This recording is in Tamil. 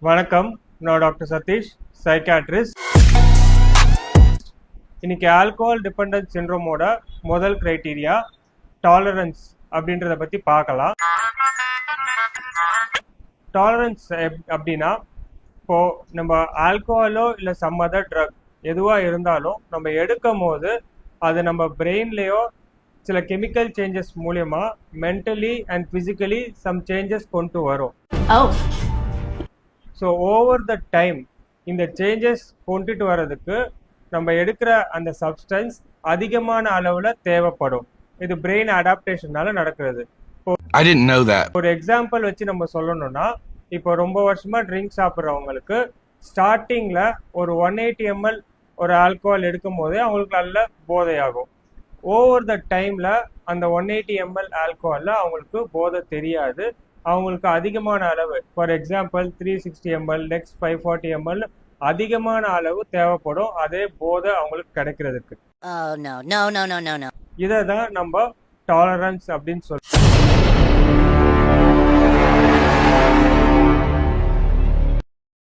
வணக்கம், நான் டாக்டர் சதீஷ், சைக்காட்ரிஸ்ட். இன்னைக்கு ஆல்கோஹால் டிபெண்டன்ஸ் சிண்ட்ரோமோட முதல் கிரைட்டீரியா டாலரன்ஸ் அப்படின்றத பற்றி பார்க்கலாம். டாலரன்ஸ் அப்படின்னா, இப்போது நம்ம ஆல்கோஹாலோ இல்லை சம் அதர் ட்ரக் எதுவாக இருந்தாலும் நம்ம எடுக்கும் போது அது நம்ம பிரெயின்லேயோ சில கெமிக்கல் சேஞ்சஸ் மூலயமா mentally and physically some changes கொண்டு வரும். ஸோ ஓவர் த டைம் இந்த சேஞ்சஸ் கொண்டுட்டு வர்றதுக்கு நம்ம எடுக்கிற அந்த சப்ஸ்டன்ஸ் அதிகமான அளவில் தேவைப்படும். இது பிரெயின் அடாப்டேஷனால நடக்கிறது. ஒரு எக்ஸாம்பிள் வச்சு நம்ம சொல்லணும்னா, இப்போ ரொம்ப வருஷமா ட்ரிங்க் சாப்பிட்றவங்களுக்கு ஸ்டார்டிங்கில் ஒரு 180 ml ஒரு ஆல்கோஹால் எடுக்கும் போதே அவங்களுக்கு நல்ல போதையாகும். ஓவர் த டைமில் அந்த 180 ml ஆல்கோஹாலில் அவங்களுக்கு போதை தெரியாது. அவங்களுக்கு அதிகமான அளவு, for example 360 ml, next 540 ml அதிகமான அளவு தேவைப்படும் அதே போதை அவங்களுக்கு கிடைக்கிறதுக்கு. இதை தான் நம்ம டாலரன்ஸ் அப்படின்னு சொல்றோம்.